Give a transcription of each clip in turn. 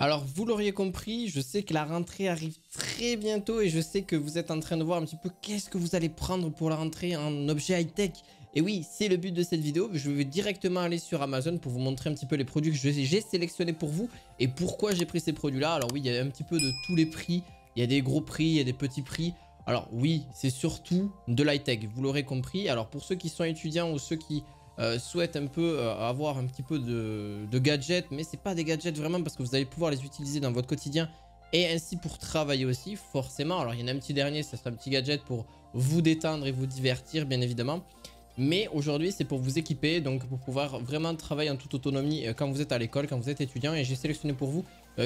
Alors, vous l'auriez compris, je sais que la rentrée arrive très bientôt et je sais que vous êtes en train de voir un petit peu qu'est-ce que vous allez prendre pour la rentrée en objet high-tech. Et oui, c'est le but de cette vidéo. Je vais directement aller sur Amazon pour vous montrer un petit peu les produits que j'ai sélectionnés pour vous et pourquoi j'ai pris ces produits-là. Alors oui, il y a un petit peu de tous les prix. Il y a des gros prix, il y a des petits prix. Alors oui, c'est surtout de l'high-tech, vous l'aurez compris. Alors pour ceux qui sont étudiants ou ceux qui souhaitent un peu avoir un petit peu de gadgets, mais c'est pas des gadgets vraiment parce que vous allez pouvoir les utiliser dans votre quotidien et ainsi pour travailler aussi, forcément. Alors il y en a un petit dernier, ça sera un petit gadget pour vous détendre et vous divertir, bien évidemment. Mais aujourd'hui, c'est pour vous équiper, donc pour pouvoir vraiment travailler en toute autonomie quand vous êtes à l'école, quand vous êtes étudiant. Et j'ai sélectionné pour vous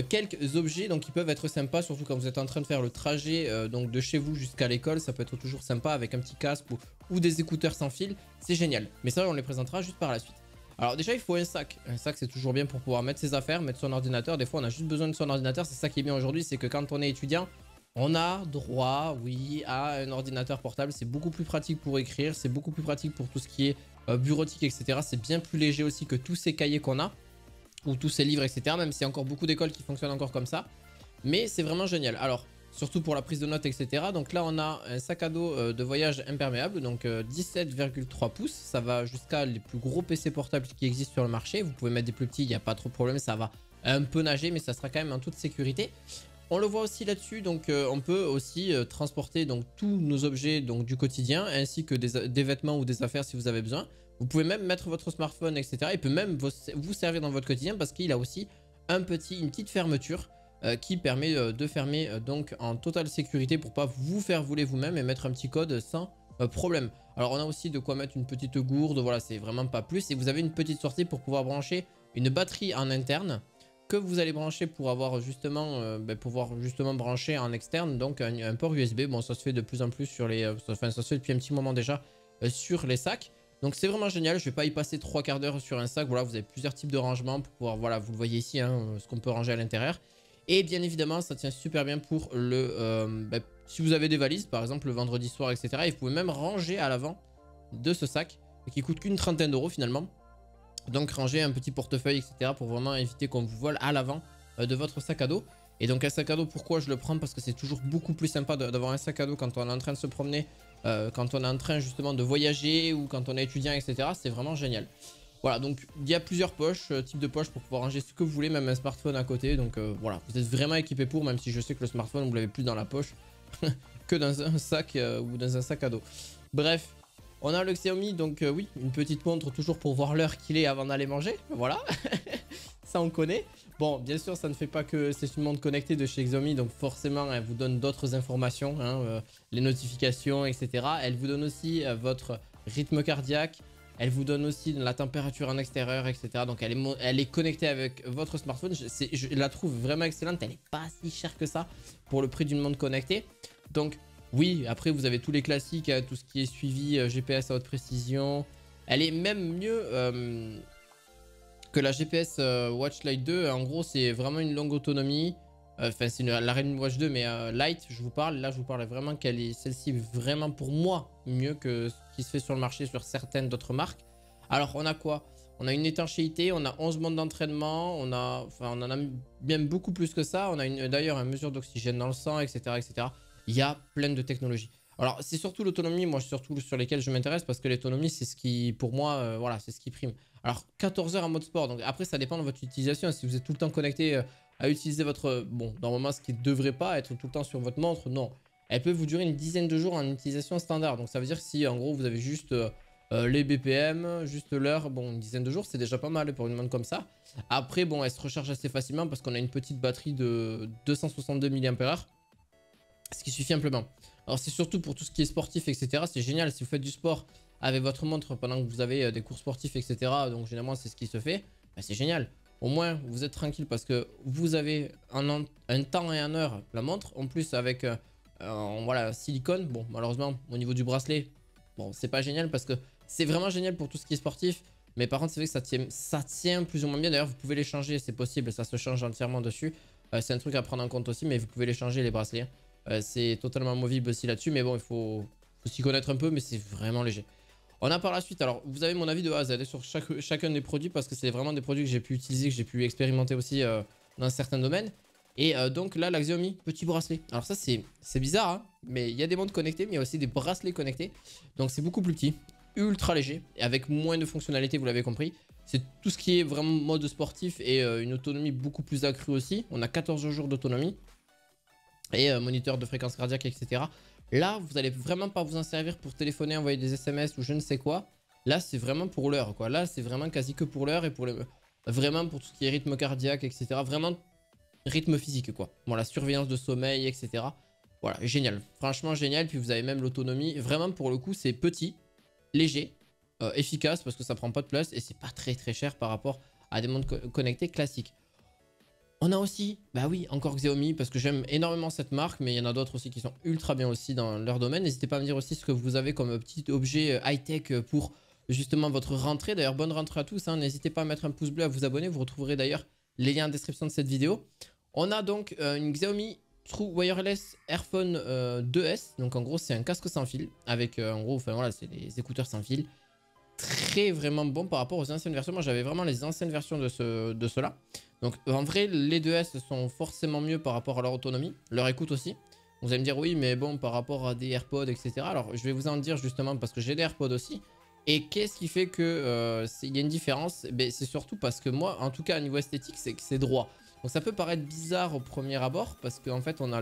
quelques objets donc, qui peuvent être sympas, surtout quand vous êtes en train de faire le trajet donc de chez vous jusqu'à l'école. Ça peut être toujours sympa avec un petit casque ou des écouteurs sans fil. C'est génial. Mais ça, on les présentera juste par la suite. Alors déjà, il faut un sac. Un sac, c'est toujours bien pour pouvoir mettre ses affaires, mettre son ordinateur. Des fois, on a juste besoin de son ordinateur. C'est ça qui est bien aujourd'hui, c'est que quand on est étudiant, on a droit, oui, à un ordinateur portable. C'est beaucoup plus pratique pour écrire, c'est beaucoup plus pratique pour tout ce qui est bureautique, etc. C'est bien plus léger aussi que tous ces cahiers qu'on a, ou tous ces livres, etc. Même s'il y a encore beaucoup d'écoles qui fonctionnent encore comme ça. Mais c'est vraiment génial. Alors, surtout pour la prise de notes, etc. Donc là, on a un sac à dos de voyage imperméable, donc 17,3 pouces. Ça va jusqu'à les plus gros PC portables qui existent sur le marché. Vous pouvez mettre des plus petits, il n'y a pas trop de problème. Ça va un peu nager, mais ça sera quand même en toute sécurité. On le voit aussi là-dessus, donc on peut aussi transporter donc, tous nos objets donc, du quotidien, ainsi que des vêtements ou des affaires si vous avez besoin. Vous pouvez même mettre votre smartphone, etc. Il peut même vous servir dans votre quotidien parce qu'il a aussi une petite fermeture qui permet de fermer donc en totale sécurité pour pas vous faire voler vous-même et mettre un petit code sans problème. Alors on a aussi de quoi mettre une petite gourde, voilà, c'est vraiment pas plus. Et vous avez une petite sortie pour pouvoir brancher une batterie en interne que vous allez brancher pour avoir justement pouvoir justement brancher en externe, donc un port USB. Bon, ça se fait de plus en plus sur les enfin ça se fait depuis un petit moment déjà sur les sacs. Donc c'est vraiment génial, je vais pas y passer 3 quarts d'heure sur un sac. Voilà, vous avez plusieurs types de rangements pour pouvoir, voilà, vous le voyez ici, hein, ce qu'on peut ranger à l'intérieur. Et bien évidemment, ça tient super bien pour le si vous avez des valises, par exemple le vendredi soir, etc. Et vous pouvez même ranger à l'avant de ce sac, qui coûte qu'une trentaine d'euros finalement. Donc ranger un petit portefeuille, etc. pour vraiment éviter qu'on vous vole à l'avant de votre sac à dos. Et donc un sac à dos, pourquoi je le prends? Parce que c'est toujours beaucoup plus sympa d'avoir un sac à dos quand on est en train de se promener, quand on est en train justement de voyager ou quand on est étudiant, etc. C'est vraiment génial. Voilà, donc il y a plusieurs poches, types de poches pour pouvoir ranger ce que vous voulez, même un smartphone à côté. Donc voilà, vous êtes vraiment équipé pour, même si je sais que le smartphone, vous l'avez plus dans la poche que dans un sac ou dans un sac à dos. Bref. On a le Xiaomi, donc oui, une petite montre toujours pour voir l'heure qu'il est avant d'aller manger. Voilà, ça on connaît. Bon, bien sûr, ça ne fait pas que c'est une montre connectée de chez Xiaomi, donc forcément, elle vous donne d'autres informations, hein, les notifications, etc. Elle vous donne aussi votre rythme cardiaque. Elle vous donne aussi la température en extérieur, etc. Donc elle est connectée avec votre smartphone. Je la trouve vraiment excellente. Elle n'est pas si chère que ça pour le prix d'une montre connectée. Donc oui, après vous avez tous les classiques, hein, tout ce qui est suivi GPS à haute précision. Elle est même mieux que la GPS Watch Lite 2. En gros, c'est vraiment une longue autonomie. Enfin, c'est la Redmi Watch 2, mais Lite, je vous parle. Là, je vous parle vraiment qu'elle est celle-ci vraiment pour moi mieux que ce qui se fait sur le marché sur certaines d'autres marques. Alors, on a quoi? On a une étanchéité, on a 11 bandes d'entraînement, on en a bien beaucoup plus que ça. On a d'ailleurs une mesure d'oxygène dans le sang, etc., etc. Il y a plein de technologies. Alors, c'est surtout l'autonomie, moi, surtout sur lesquelles je m'intéresse, parce que l'autonomie, c'est ce qui, pour moi, voilà, c'est ce qui prime. Alors, 14 heures en mode sport, donc après, ça dépend de votre utilisation. Si vous êtes tout le temps connecté à utiliser votre... Bon, normalement, ce qui ne devrait pas être tout le temps sur votre montre, non. Elle peut vous durer une dizaine de jours en utilisation standard. Donc, ça veut dire que si, en gros, vous avez juste les BPM, juste l'heure, bon, une dizaine de jours, c'est déjà pas mal pour une montre comme ça. Après, bon, elle se recharge assez facilement parce qu'on a une petite batterie de 262 mAh. Ce qui suffit amplement. Alors c'est surtout pour tout ce qui est sportif, etc. C'est génial si vous faites du sport avec votre montre pendant que vous avez des cours sportifs, etc. Donc généralement c'est ce qui se fait. Ben, c'est génial. Au moins vous êtes tranquille parce que vous avez un temps et une heure la montre. En plus avec voilà, silicone. Bon malheureusement au niveau du bracelet, bon c'est pas génial parce que c'est vraiment génial pour tout ce qui est sportif. Mais par contre c'est vrai que ça tient plus ou moins bien. D'ailleurs vous pouvez les changer, c'est possible. Ça se change entièrement dessus. C'est un truc à prendre en compte aussi. Mais vous pouvez les changer les bracelets. C'est totalement amovible aussi là-dessus, mais bon, il faut s'y connaître un peu, mais c'est vraiment léger. On a par la suite, alors vous avez mon avis de A à Z sur chacun des produits, parce que c'est vraiment des produits que j'ai pu utiliser, que j'ai pu expérimenter aussi dans certains domaines. Et donc là, la Xiaomi, petit bracelet. Alors ça, c'est bizarre, hein, mais il y a des montres connectées, mais il y a aussi des bracelets connectés. Donc c'est beaucoup plus petit, ultra léger, et avec moins de fonctionnalités, vous l'avez compris. C'est tout ce qui est vraiment mode sportif et une autonomie beaucoup plus accrue aussi. On a 14 jours d'autonomie et moniteur de fréquence cardiaque, etc. Là, vous n'allez vraiment pas vous en servir pour téléphoner, envoyer des SMS ou je ne sais quoi. Là, c'est vraiment pour l'heure, quoi. Là, c'est vraiment quasi que pour l'heure et pour vraiment pour tout ce qui est rythme cardiaque, etc. Vraiment rythme physique, quoi. Bon, la surveillance de sommeil, etc. Voilà, génial. Franchement, génial. Puis vous avez même l'autonomie. Vraiment, pour le coup, c'est petit, léger, efficace parce que ça prend pas de place et c'est pas très très cher par rapport à des montres connectées classiques. On a aussi, bah oui, encore Xiaomi parce que j'aime énormément cette marque, mais il y en a d'autres aussi qui sont ultra bien aussi dans leur domaine. N'hésitez pas à me dire aussi ce que vous avez comme petit objet high-tech pour justement votre rentrée. D'ailleurs, bonne rentrée à tous, hein. N'hésitez pas à mettre un pouce bleu, à vous abonner. Vous retrouverez d'ailleurs les liens en description de cette vidéo. On a donc une Xiaomi True Wireless Airphone 2S. Donc en gros, c'est un casque sans fil avec en gros, enfin voilà, c'est les écouteurs sans fil. Très vraiment bon par rapport aux anciennes versions. Moi, j'avais vraiment les anciennes versions de ceux-là. Donc en vrai, les 2S sont forcément mieux par rapport à leur autonomie, leur écoute aussi. Vous allez me dire oui, mais bon, par rapport à des AirPods, etc. Alors, je vais vous en dire justement parce que j'ai des AirPods aussi. Et qu'est-ce qui fait que il y a une différence? C'est surtout parce que moi, en tout cas, au niveau esthétique, c'est que c'est droit. Donc ça peut paraître bizarre au premier abord parce qu'en fait, on a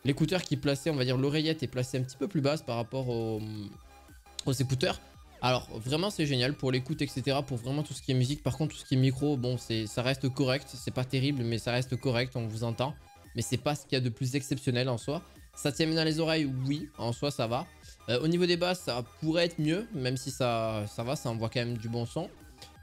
l'écouteur qui est placé, on va dire l'oreillette est placée un petit peu plus basse par rapport aux écouteurs. Alors vraiment c'est génial pour l'écoute, etc. Pour vraiment tout ce qui est musique. Par contre tout ce qui est micro, bon ça reste correct. C'est pas terrible mais ça reste correct, on vous entend. Mais c'est pas ce qu'il y a de plus exceptionnel en soi. Ça tient bien dans les oreilles, oui, en soi ça va. Au niveau des basses ça pourrait être mieux, même si ça va, ça envoie quand même du bon son.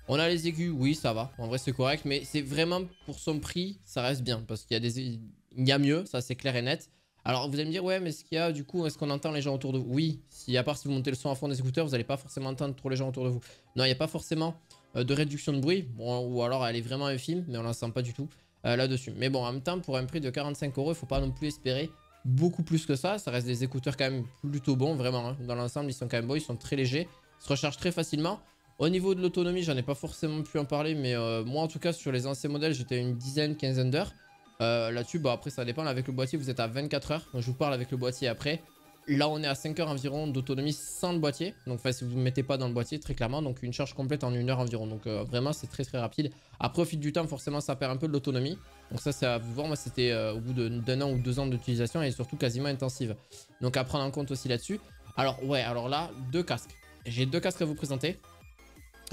On a les aigus, oui ça va, en vrai c'est correct. Mais c'est vraiment pour son prix, ça reste bien. Parce qu'il y a mieux, ça c'est clair et net. Alors vous allez me dire ouais mais ce qu'il y a du coup est-ce qu'on entend les gens autour de vous? Oui, si à part si vous montez le son à fond des écouteurs vous n'allez pas forcément entendre trop les gens autour de vous. Non il n'y a pas forcément de réduction de bruit, bon, ou alors elle est vraiment infime mais on la sent pas du tout là-dessus. Mais bon en même temps pour un prix de 45 €, il faut pas non plus espérer beaucoup plus que ça. Ça reste des écouteurs quand même plutôt bons vraiment, hein. Dans l'ensemble ils sont quand même beaux, ils sont très légers, ils se rechargent très facilement. Au niveau de l'autonomie j'en ai pas forcément pu en parler mais moi en tout cas sur les anciens modèles j'étais à une dizaine, quinzaine d'heures. Là-dessus, bah après ça dépend, avec le boîtier vous êtes à 24 heures, donc je vous parle avec le boîtier après. Là on est à 5 heures environ d'autonomie sans le boîtier, donc si vous ne mettez pas dans le boîtier très clairement, donc une charge complète en 1 heure environ, donc vraiment c'est très très rapide. Après au fil du temps forcément ça perd un peu de l'autonomie, donc ça c'est à vous voir, moi c'était au bout d'un an ou 2 ans d'utilisation et surtout quasiment intensive. Donc à prendre en compte aussi là-dessus. Alors ouais, alors là, deux casques, j'ai deux casques à vous présenter.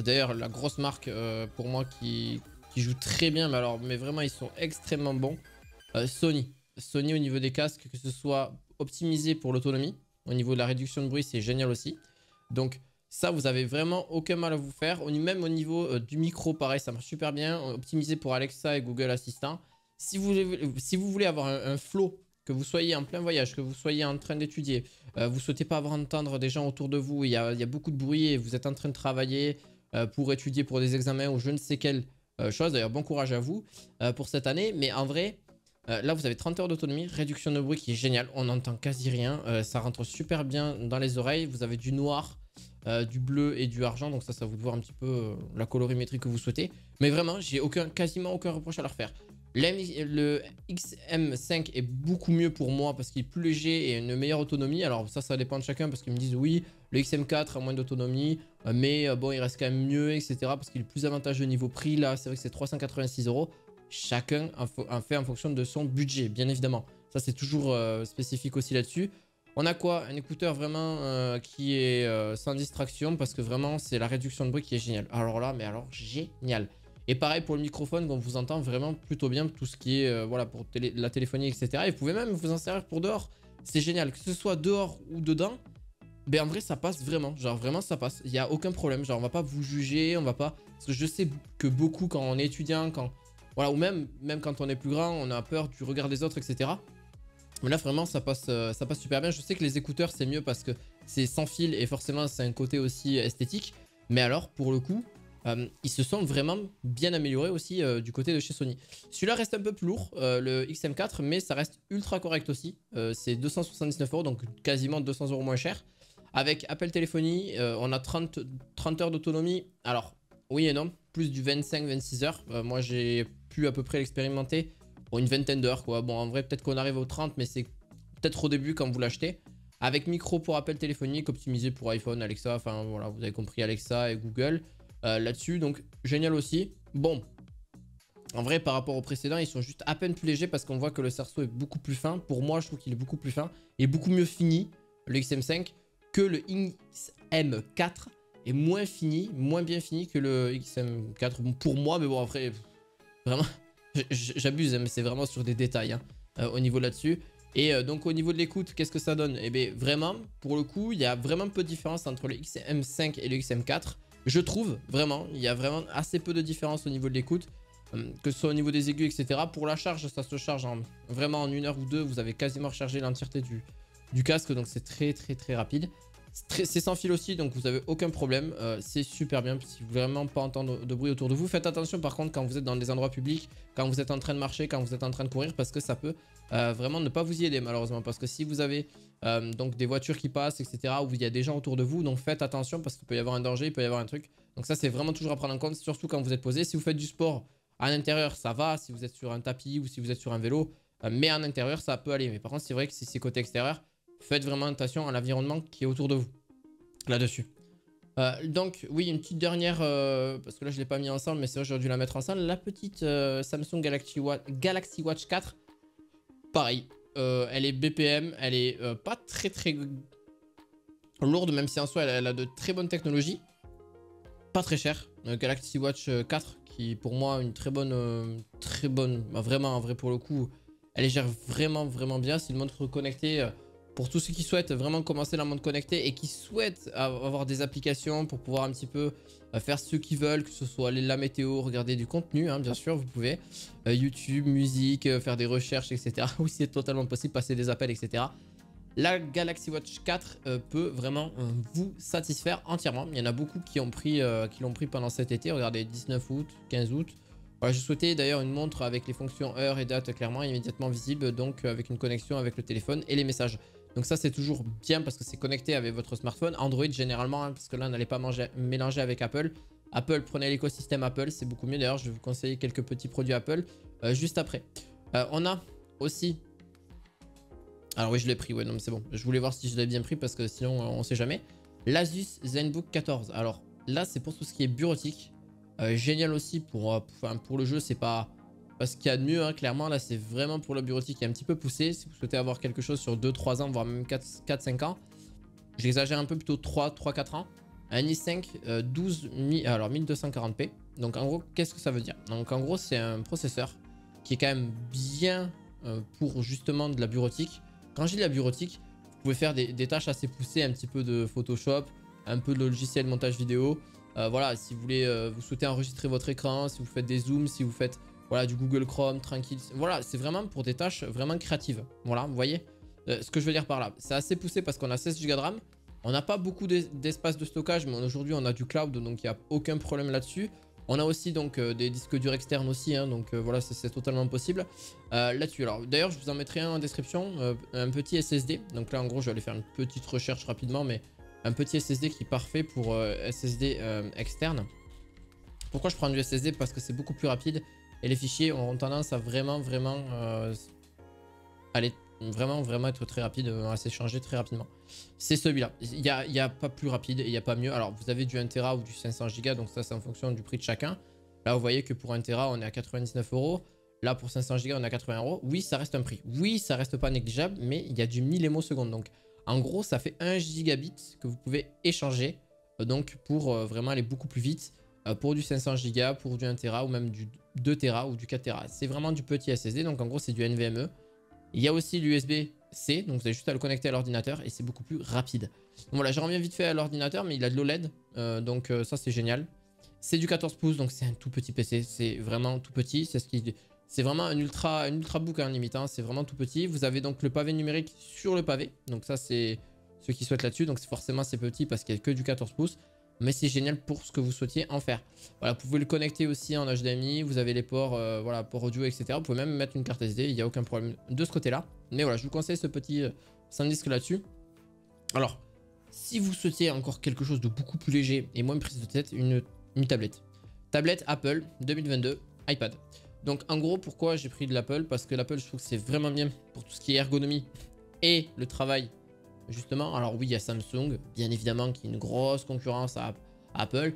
D'ailleurs la grosse marque pour moi qui joue très bien, mais vraiment ils sont extrêmement bons. Sony au niveau des casques, que ce soit optimisé pour l'autonomie, au niveau de la réduction de bruit c'est génial aussi. Donc ça vous avez vraiment aucun mal à vous faire. Même au niveau du micro pareil ça marche super bien, optimisé pour Alexa et Google Assistant. Si vous voulez avoir un flow, que vous soyez en plein voyage, que vous soyez en train d'étudier, vous souhaitez pas avoir à entendre des gens autour de vous, il y a beaucoup de bruit et vous êtes en train de travailler pour étudier pour des examens ou je ne sais quelle chose. D'ailleurs bon courage à vous pour cette année, mais en vrai là vous avez 30 heures d'autonomie, réduction de bruit qui est géniale, on n'entend quasi rien, ça rentre super bien dans les oreilles. Vous avez du noir, du bleu et du argent, donc ça vous de voir un petit peu la colorimétrie que vous souhaitez. Mais vraiment j'ai quasiment aucun reproche à leur faire. Le XM5 est beaucoup mieux pour moi parce qu'il est plus léger et une meilleure autonomie. Alors ça dépend de chacun parce qu'ils me disent oui, le XM4 a moins d'autonomie, mais bon il reste quand même mieux, etc. parce qu'il est plus avantageux niveau prix. Là c'est vrai que c'est 386 €. Chacun en fait en fonction de son budget, bien évidemment. Ça c'est toujours spécifique aussi là-dessus. On a quoi? Un écouteur vraiment qui est sans distraction parce que vraiment c'est la réduction de bruit qui est géniale. Alors là, mais alors génial. Et pareil pour le microphone, on vous entend vraiment plutôt bien, tout ce qui est voilà pour la téléphonie, etc. Et vous pouvez même vous en servir pour dehors. C'est génial, que ce soit dehors ou dedans. Ben en vrai ça passe vraiment, genre vraiment ça passe, il n'y a aucun problème, genre on va pas vous juger, on va pas... Parce que je sais que beaucoup quand on est étudiant, voilà, ou même quand on est plus grand, on a peur du regard des autres, etc. Mais là vraiment ça passe super bien. Je sais que les écouteurs c'est mieux parce que c'est sans fil et forcément c'est un côté aussi esthétique. Mais alors pour le coup, ils se sont vraiment bien améliorés aussi du côté de chez Sony. Celui-là reste un peu plus lourd, le XM4, mais ça reste ultra correct aussi. C'est 279 €, donc quasiment 200 € moins cher. Avec Apple Téléphonie, on a 30 heures d'autonomie. Alors oui et non. Plus du 25-26 heures. Moi, j'ai pu à peu près l'expérimenter pour une vingtaine d'heures, quoi. Bon, en vrai, peut-être qu'on arrive aux 30, mais c'est peut-être au début quand vous l'achetez. Avec micro pour appel téléphonique, optimisé pour iPhone, Alexa, enfin voilà, vous avez compris, Alexa et Google là-dessus. Donc, génial aussi. Bon, en vrai, par rapport au précédent, ils sont juste à peine plus légers parce qu'on voit que le cerceau est beaucoup plus fin. Pour moi, je trouve qu'il est beaucoup plus fin et beaucoup mieux fini, le XM5, que le XM4 est moins fini, moins bien fini que le XM4. Bon, pour moi, mais bon, après, vraiment, j'abuse, hein, mais c'est vraiment sur des détails hein, au niveau là-dessus. Et donc au niveau de l'écoute, qu'est-ce que ça donne? Eh bien vraiment, pour le coup, il y a vraiment peu de différence entre le XM5 et le XM4. Je trouve, vraiment, il y a vraiment assez peu de différence au niveau de l'écoute. Que ce soit au niveau des aigus, etc. Pour la charge, ça se charge vraiment en 1 heure ou 2. Vous avez quasiment rechargé l'entièreté du casque, donc c'est très rapide. C'est sans fil aussi, donc vous n'avez aucun problème. C'est super bien. Si vous voulez vraiment pas entendre de bruit autour de vous, faites attention par contre quand vous êtes dans des endroits publics, quand vous êtes en train de marcher, quand vous êtes en train de courir, parce que ça peut vraiment ne pas vous y aider malheureusement. Parce que si vous avez donc des voitures qui passent, etc., où il y a des gens autour de vous, donc faites attention parce qu'il peut y avoir un danger, il peut y avoir un truc. Donc ça c'est vraiment toujours à prendre en compte, surtout quand vous êtes posé. Si vous faites du sport à l'intérieur, ça va. Si vous êtes sur un tapis ou si vous êtes sur un vélo, mais en intérieur, ça peut aller. Mais par contre, c'est vrai que si c'est côté extérieur, faites vraiment attention à l'environnement qui est autour de vous, là-dessus. Donc, oui, une petite dernière, parce que là, je ne l'ai pas mis ensemble, mais c'est vrai, j'aurais dû la mettre ensemble. La petite Samsung Galaxy Watch 4, pareil. Elle est BPM, elle est pas très lourde, même si en soi, elle a de très bonnes technologies. Pas très cher. Galaxy Watch 4, qui pour moi, une très bonne, bah, vraiment, en vrai, pour le coup, elle les gère vraiment bien. C'est une montre connectée. Pour tous ceux qui souhaitent vraiment commencer la montre connectée et qui souhaitent avoir des applications pour pouvoir un petit peu faire ce qu'ils veulent, que ce soit la météo, regarder du contenu, hein, bien sûr, vous pouvez. YouTube, musique, faire des recherches, etc. Oui, c'est totalement possible, passer des appels, etc. La Galaxy Watch 4 peut vraiment vous satisfaire entièrement. Il y en a beaucoup qui l'ont pris pendant cet été. Regardez, 19 août, 15 août. Voilà, je souhaitais d'ailleurs une montre avec les fonctions heure et date clairement immédiatement visibles, donc avec une connexion avec le téléphone et les messages. Donc ça c'est toujours bien parce que c'est connecté avec votre smartphone. Android généralement, hein, parce que là n'allez pas mélanger avec Apple. Apple, prenez l'écosystème Apple, c'est beaucoup mieux. D'ailleurs je vais vous conseiller quelques petits produits Apple juste après. On a aussi... Alors oui je l'ai pris, ouais non mais c'est bon. Je voulais voir si je l'avais bien pris parce que sinon on sait jamais. L'Asus ZenBook 14. Alors là c'est pour tout ce qui est bureautique. Génial aussi pour le jeu, c'est pas ce qu'il y a de mieux, hein, clairement. Là, c'est vraiment pour la bureautique qui est un petit peu poussé. Si vous souhaitez avoir quelque chose sur 2-3 ans, voire même 4-5 ans, j'exagère un peu, plutôt 3-4 ans. Un i5 alors 1240p. Donc en gros, qu'est-ce que ça veut dire? Donc en gros, c'est un processeur qui est quand même bien pour justement de la bureautique. Quand je dis de la bureautique, vous pouvez faire des tâches assez poussées, un petit peu de Photoshop, un peu de logiciel de montage vidéo. Voilà, si vous voulez, vous souhaitez enregistrer votre écran, si vous faites des zooms, si vous faites voilà, du Google Chrome, tranquille. Voilà, c'est vraiment pour des tâches vraiment créatives. Voilà, vous voyez ce que je veux dire par là. C'est assez poussé parce qu'on a 16 Go de RAM. On n'a pas beaucoup d'espace de stockage, mais aujourd'hui on a du cloud, donc il n'y a aucun problème là-dessus. On a aussi donc des disques durs externes aussi, hein, donc voilà, c'est totalement possible là-dessus. Alors d'ailleurs, je vous en mettrai un en description, un petit SSD. Donc là, en gros, je vais aller faire une petite recherche rapidement, mais un petit SSD qui est parfait pour SSD externe. Pourquoi je prends du SSD? Parce que c'est beaucoup plus rapide et les fichiers ont tendance à vraiment aller vraiment être très rapide, à s'échanger très rapidement. C'est celui-là. Il y a pas plus rapide et il n'y a pas mieux. Alors vous avez du 1 Tera ou du 500 Go, donc ça c'est en fonction du prix de chacun. Là vous voyez que pour 1 Tera on est à 99 €. Là pour 500 Go on est à 80 €. Oui, ça reste un prix. Oui, ça reste pas négligeable, mais il y a du millémoseconde. Donc en gros ça fait 1 gigabit que vous pouvez échanger donc pour vraiment aller beaucoup plus vite. Pour du 500 Go, pour du 1 Tera ou même du 2 Tera ou du 4 Tera. C'est vraiment du petit SSD, donc en gros c'est du NVMe. Il y a aussi l'USB-C, donc vous avez juste à le connecter à l'ordinateur et c'est beaucoup plus rapide. Donc voilà, je reviens vite fait à l'ordinateur, mais il a de l'OLED, donc ça c'est génial. C'est du 14 pouces, donc c'est un tout petit PC, c'est vraiment tout petit. C'est vraiment un ultrabook hein, limite, hein, c'est vraiment tout petit. Vous avez donc le pavé numérique sur le pavé, donc ça c'est ceux qui souhaitent là-dessus, donc forcément c'est petit parce qu'il n'y a que du 14 pouces. Mais c'est génial pour ce que vous souhaitiez en faire. Voilà, vous pouvez le connecter aussi en HDMI, vous avez les ports, voilà, ports audio, etc. Vous pouvez même mettre une carte SD, il n'y a aucun problème de ce côté-là. Mais voilà, je vous conseille ce petit SanDisk là-dessus. Alors, si vous souhaitiez encore quelque chose de beaucoup plus léger et moins prise de tête, une tablette. Tablette Apple 2022, iPad. Donc en gros, pourquoi j'ai pris de l'Apple? Parce que l'Apple, je trouve que c'est vraiment bien pour tout ce qui est ergonomie et le travail, justement. Alors oui, il y a Samsung, bien évidemment, qui est une grosse concurrence à Apple.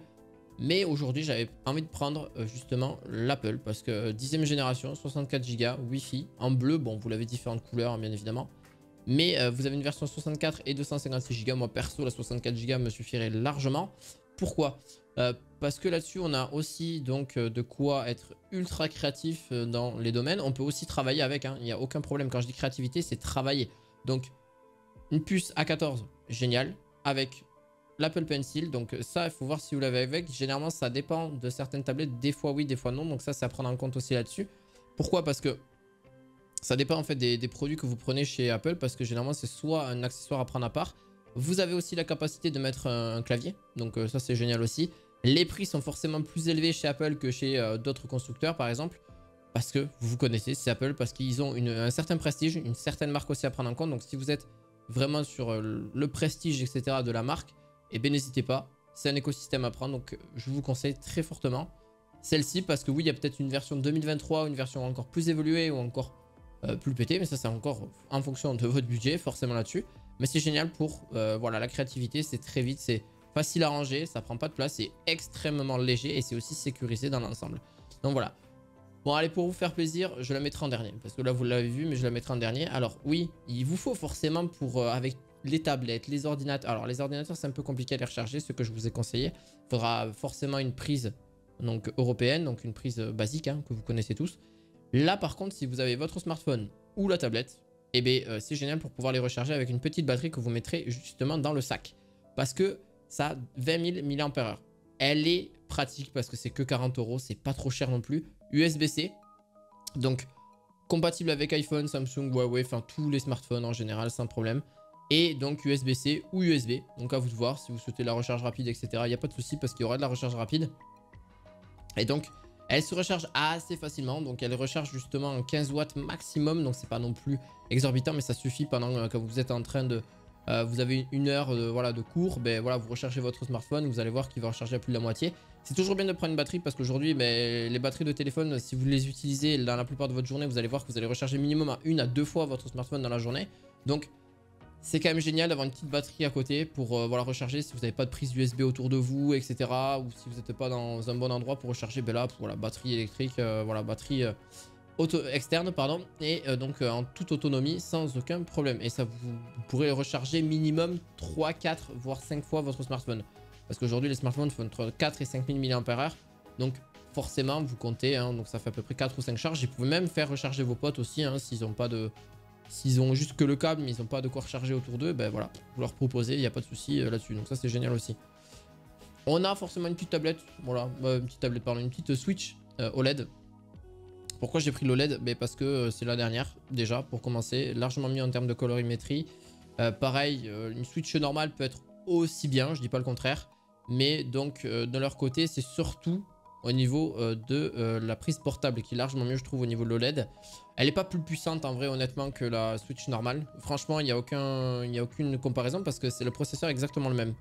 Mais aujourd'hui, j'avais envie de prendre justement l'Apple parce que 10e génération, 64 Go, Wi-Fi, en bleu. Bon, vous l'avez différentes couleurs, bien évidemment. Mais vous avez une version 64 et 256 Go. Moi, perso, la 64 Go me suffirait largement. Pourquoi? Parce que là-dessus, on a aussi donc de quoi être ultra créatif dans les domaines. On peut aussi travailler avec, hein, il n'y a aucun problème. Quand je dis créativité, c'est travailler. Donc, une puce A14, génial, avec l'Apple Pencil. Donc ça, il faut voir si vous l'avez avec. Généralement, ça dépend de certaines tablettes. Des fois oui, des fois non. Donc ça, c'est à prendre en compte aussi là-dessus. Pourquoi? Parce que ça dépend en fait des produits que vous prenez chez Apple. Parce que généralement, c'est soit un accessoire à prendre à part. Vous avez aussi la capacité de mettre un clavier. Donc ça, c'est génial aussi. Les prix sont forcément plus élevés chez Apple que chez d'autres constructeurs, par exemple. Parce que vous connaissez, c'est Apple. Parce qu'ils ont un certain prestige, une certaine marque aussi à prendre en compte. Donc si vous êtes vraiment sur le prestige, etc. de la marque, et bien n'hésitez pas, c'est un écosystème à prendre, donc je vous conseille très fortement celle-ci, parce que oui, il y a peut-être une version 2023, une version encore plus évoluée ou encore plus pétée, mais ça c'est encore en fonction de votre budget, forcément là-dessus. Mais c'est génial pour voilà, la créativité, c'est très vite, c'est facile à ranger, ça prend pas de place, c'est extrêmement léger et c'est aussi sécurisé dans l'ensemble. Donc voilà. Bon, allez, pour vous faire plaisir, je la mettrai en dernier. Parce que là, vous l'avez vu, mais je la mettrai en dernier. Alors, oui, il vous faut forcément pour, avec les tablettes, les ordinateurs. Alors, les ordinateurs, c'est un peu compliqué à les recharger, ce que je vous ai conseillé. Il faudra forcément une prise donc, européenne, donc une prise basique, hein, que vous connaissez tous. Là, par contre, si vous avez votre smartphone ou la tablette, eh bien, c'est génial pour pouvoir les recharger avec une petite batterie que vous mettrez justement dans le sac. Parce que ça a 20 000 mAh. Elle est pratique parce que c'est que 40 €, c'est pas trop cher non plus. USB-C, donc compatible avec iPhone, Samsung, Huawei, enfin tous les smartphones en général sans problème. Et donc USB-C ou USB, donc à vous de voir si vous souhaitez la recharge rapide, etc. Il n'y a pas de souci parce qu'il y aura de la recharge rapide. Et donc elle se recharge assez facilement, donc elle recharge justement en 15 watts maximum, donc c'est pas non plus exorbitant, mais ça suffit pendant que vous êtes en train de... vous avez une heure voilà, de cours, ben, voilà, vous rechargez votre smartphone, vous allez voir qu'il va recharger à plus de la moitié. C'est toujours bien de prendre une batterie parce qu'aujourd'hui, ben, les batteries de téléphone, si vous les utilisez dans la plupart de votre journée, vous allez voir que vous allez recharger minimum à 1 à 2 fois votre smartphone dans la journée. Donc, c'est quand même génial d'avoir une petite batterie à côté pour voilà, recharger si vous n'avez pas de prise USB autour de vous, etc. Ou si vous n'êtes pas dans un bon endroit pour recharger, ben là, voilà, batterie électrique, voilà, batterie... externe pardon, et donc en toute autonomie sans aucun problème, et ça vous pourrez recharger minimum 3, 4 voire 5 fois votre smartphone, parce qu'aujourd'hui les smartphones font entre 4 et 5000 mAh, donc forcément vous comptez, hein, donc ça fait à peu près 4 ou 5 charges. Et vous pouvez même faire recharger vos potes aussi, hein, s'ils ont pas de... S'ils ont juste que le câble mais ils n'ont pas de quoi recharger autour d'eux, ben voilà, vous leur proposez, il n'y a pas de souci là-dessus, donc ça c'est génial aussi. On a forcément une petite tablette, voilà, une petite tablette pardon, une petite Switch OLED. Pourquoi j'ai pris l'OLED? Parce que c'est la dernière, déjà, pour commencer. Largement mieux en termes de colorimétrie. Pareil, une Switch normale peut être aussi bien, je dis pas le contraire. Mais donc, de leur côté, c'est surtout au niveau de la prise portable, qui est largement mieux, je trouve, au niveau de l'OLED. Elle n'est pas plus puissante, en vrai, honnêtement, que la Switch normale. Franchement, il n'y a aucune comparaison, parce que c'est le processeur exactement le même.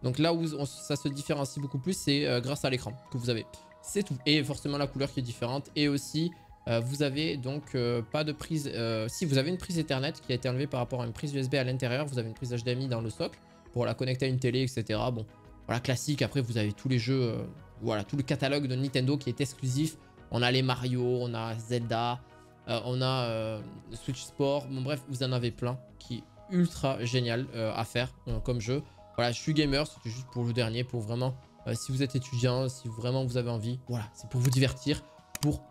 Donc là où ça se différencie beaucoup plus, c'est grâce à l'écran que vous avez. C'est tout. Et forcément la couleur qui est différente. Et aussi, vous avez donc pas de prise... si, vous avez une prise Ethernet qui a été enlevée par rapport à une prise USB à l'intérieur. Vous avez une prise HDMI dans le socle pour la connecter à une télé, etc. Bon, voilà, classique. Après, vous avez tous les jeux... voilà, tout le catalogue de Nintendo qui est exclusif. On a les Mario, on a Zelda, on a Switch Sport. Bon, bref, vous en avez plein qui est ultra génial à faire comme jeu. Voilà, je suis gamer, c'était juste pour le dernier, pour vraiment... si vous êtes étudiant, si vraiment vous avez envie, voilà, c'est pour vous divertir, pour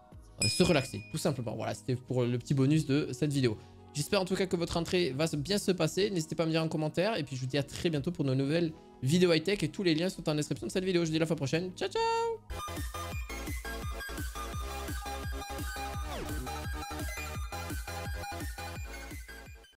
se relaxer, tout simplement. Voilà, c'était pour le petit bonus de cette vidéo. J'espère en tout cas que votre entrée va bien se passer. N'hésitez pas à me dire en commentaire. Et puis je vous dis à très bientôt pour de nouvelles vidéos high-tech. Et tous les liens sont en description de cette vidéo. Je vous dis à la fois prochaine. Ciao, ciao!